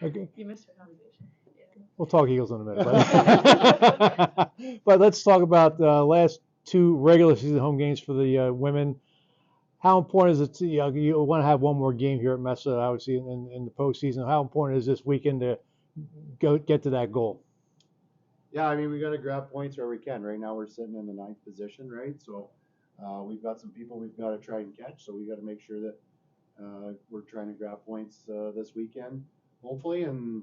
Okay. You missed your conversation. We'll talk Eagles in a minute. But let's talk about the last two regular season home games for the women. How important is it to you want to have one more game here at Messa, obviously, in the postseason? How important is this weekend to get to that goal? Yeah, I mean, we got to grab points where we can. Right now, we're sitting in the 9th position, right? So we've got some people we've got to try and catch. So we got to make sure that we're trying to grab points this weekend, hopefully, and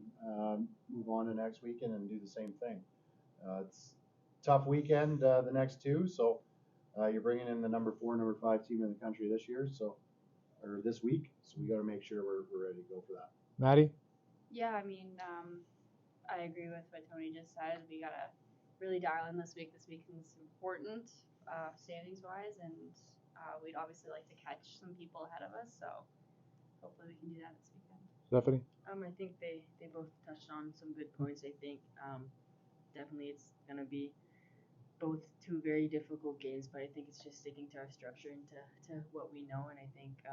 move on to next weekend and do the same thing. It's a tough weekend, the next two. So you're bringing in the number 4, number 5 team in the country this year, or this week. So we got to make sure we're ready to go for that. Maddie? Yeah, I mean, I agree with what Tony just said. We gotta really dial in this week. This week is important, standings wise, and we'd obviously like to catch some people ahead of us. So hopefully we can do that this weekend. Stephanie? I think they both touched on some good points. I think definitely it's gonna be both two very difficult games, but I think it's just sticking to our structure and to what we know, and I think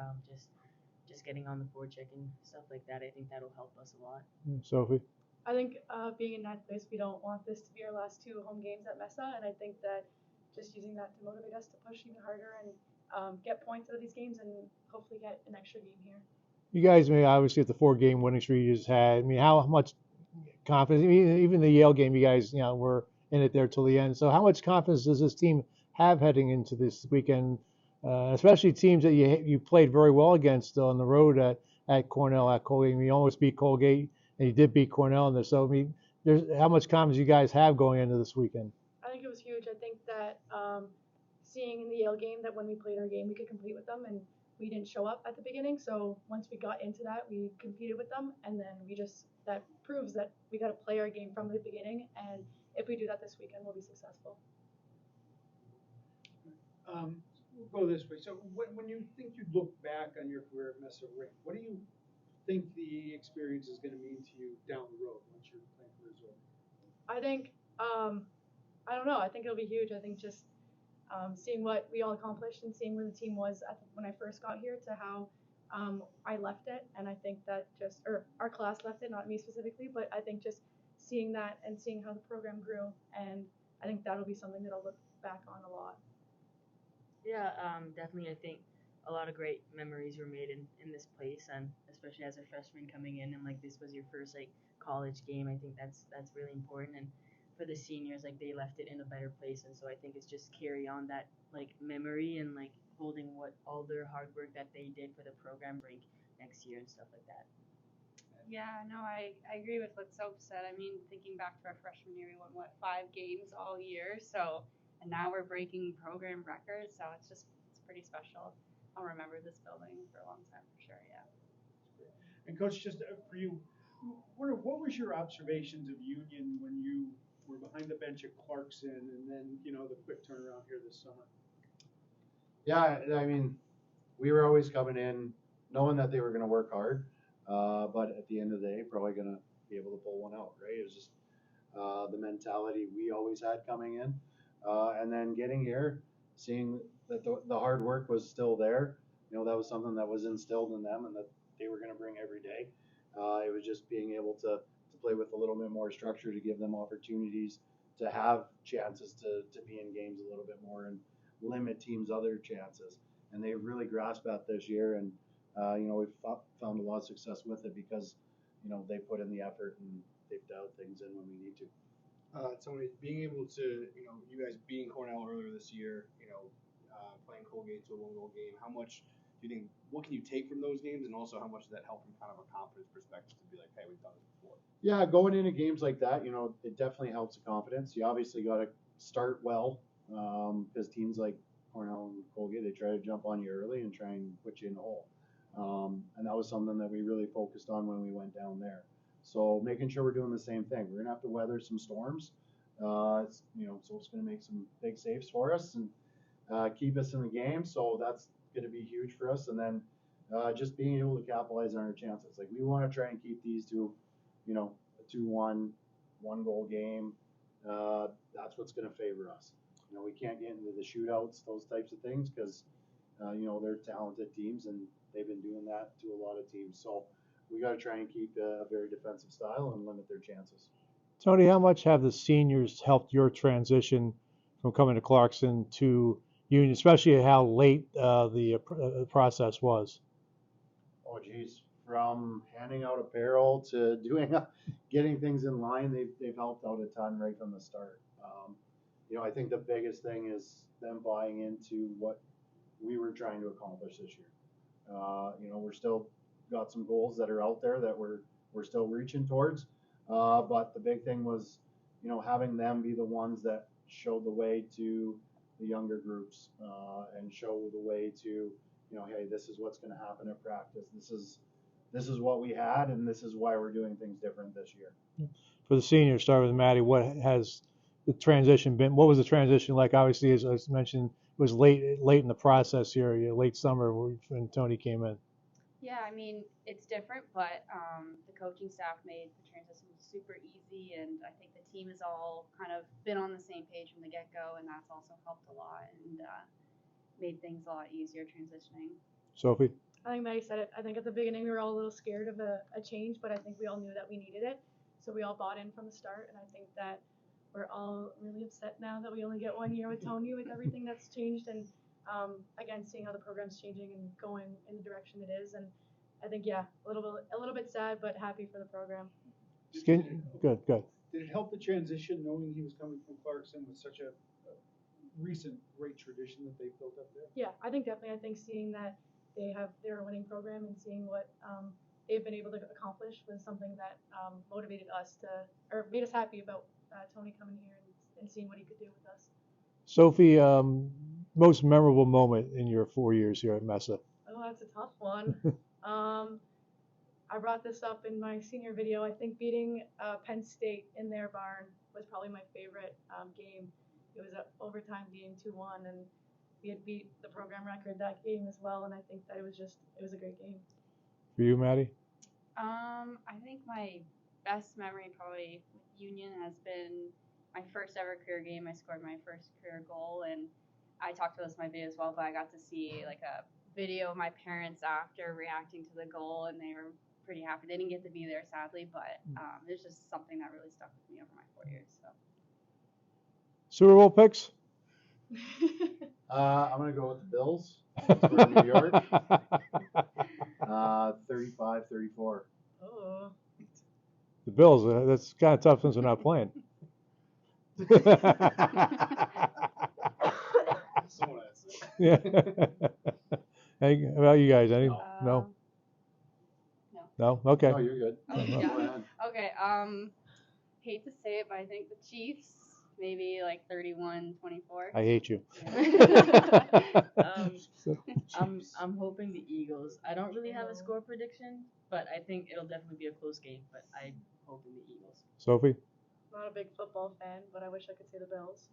just getting on the forecheck and stuff like that. I think that'll help us a lot. Sophie? I think being in 9th place, we don't want this to be our last two home games at Messa, and I think that just using that to motivate us to push even harder and get points out of these games and hopefully get an extra game here. You guys, obviously, at the 4-game winning streak you just had, how much confidence, even the Yale game, you guys, were in it there till the end. So how much confidence does this team have heading into this weekend, especially teams that you played very well against on the road at Cornell, at Colgate? You almost beat Colgate, and you did beat Cornell in there. So, there's how much confidence you guys have going into this weekend? I think it was huge. I think that seeing in the Yale game that when we played our game, we could compete with them, and we didn't show up at the beginning. So once we got into that, we competed with them, and then that proves that we got to play our game from the beginning. And if we do that this weekend, we'll be successful. We'll go this way. So when you think you look back on your career at Messa Rink, what do you think the experience is going to mean to you down the road once your playing career is over? I think I don't know. I think it'll be huge. I think just seeing what we all accomplished and seeing where the team was when I first got here to how I left it, and I think that or our class left it, not me specifically, but I think just seeing that and seeing how the program grew, and I think that'll be something that I'll look back on a lot. Yeah, definitely. I think a lot of great memories were made in this place, and especially as a freshman coming in, and this was your first college game. I think that's really important, and for the seniors, they left it in a better place, and so I think it's just carry on that memory and holding what all their hard work that they did for the program rink next year and stuff like that. Yeah, no, I agree with what Soap said. I mean, thinking back to our freshman year, we won 5 games all year, so and now we're breaking program records, so it's pretty special. I'll remember this building for a long time for sure. Yeah. And Coach, just for you, what was your observations of Union when you were behind the bench at Clarkson, and then the quick turnaround here this summer? Yeah, I mean, we were always coming in knowing that they were going to work hard, but at the end of the day, probably going to be able to pull one out, right? It was just the mentality we always had coming in, and then getting here, seeing that the hard work was still there. That was something that was instilled in them and that they were going to bring every day. It was just being able to play with a little bit more structure to give them opportunities to have chances to be in games a little bit more and limit teams' other chances. And they really grasped that this year, and we've found a lot of success with it because they put in the effort and they've dialed things in when we need to. Tony, being able to, you guys beating Cornell earlier this year, playing Colgate to a 1-goal game, how much do you think, what can you take from those games, and also how much does that help from kind of a confidence perspective to be like, hey, we've done this before? Yeah, going into games like that, it definitely helps the confidence. You obviously got to start well because teams like Cornell and Colgate, they try to jump on you early and try and put you in the hole. And that was something that we really focused on when we went down there. So making sure we're doing the same thing. We're gonna have to weather some storms. So it's going to make some big saves for us and keep us in the game. So that's going to be huge for us. And then just being able to capitalize on our chances. We want to try and keep these to, a 2-1, 1-goal game. That's what's going to favor us. We can't get into the shootouts, those types of things, because they're talented teams and they've been doing that to a lot of teams. So we got to try and keep a very defensive style and limit their chances. Tony, how much have the seniors helped your transition from coming to Clarkson to Union, especially how late the process was? Oh, geez. From handing out apparel to getting things in line, they've helped out a ton right from the start. I think the biggest thing is them buying into what we were trying to accomplish this year. We're still got some goals that are out there that we're still reaching towards. But the big thing was, having them be the ones that show the way to the younger groups and show the way to, hey, this is what's going to happen at practice. This is what we had, and this is why we're doing things different this year. For the seniors, start with Maddie. What has the transition been? What was the transition like? Obviously, as I mentioned, it was late in the process here, late summer when Tony came in. Yeah, I mean, it's different, but the coaching staff made the transition super easy, and I think the team has all kind of been on the same page from the get-go, and that's also helped a lot and made things a lot easier transitioning. Sophie? I think Maddie said it. I think at the beginning we were all a little scared of a change, but I think we all knew that we needed it. So we all bought in from the start, and I think that we're all really upset now that we only get 1 year with Tony with everything that's changed, and again, seeing how the program's changing and going in the direction it is. And I think, yeah, a little bit sad, but happy for the program. Good. Did it help the transition knowing he was coming from Clarkson with such a recent great tradition that they've built up there? Yeah, I think definitely. I think seeing that they're a winning program and seeing what they've been able to accomplish was something that motivated us or made us happy about Tony coming here and seeing what he could do with us. Sophie, most memorable moment in your 4 years here at Messa? Oh, that's a tough one. I brought this up in my senior video. I think beating Penn State in their barn was probably my favorite game. It was an overtime game, 2-1, and we had beat the program record that game as well, and I think that it was a great game. For you, Maddie? I think my best memory probably with Union has been my first ever career game. I scored my first career goal, and I talked about this in my video as well, but I got to see like a video of my parents after reacting to the goal, and they were pretty happy. They didn't get to be there, sadly, but it's just something that really stuck with me over my 4 years. So. Super Bowl picks? I'm going to go with the Bills for New York. 35-34. Oh. The Bills, that's kind of tough since we're not playing. Someone has to. Yeah. Hey, how about you guys? Any? No? No. No? Okay. No, you're good. Oh, Go yeah. ahead. Okay. Hate to say it, but I think the Chiefs, maybe like 31-24. I hate you. I'm hoping the Eagles. I don't really have a score prediction, but I think it'll definitely be a close game. But I'm hoping the Eagles. Sophie? Not a big football fan, but I wish I could say the Bills.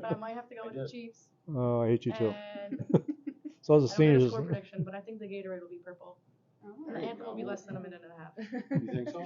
But I might have to go with the Chiefs. Oh, I hate you too. And So the I don't have a seniors. score prediction, but I think the Gatorade will be purple. Oh, And the anthem will be less than a minute and a half. You think so?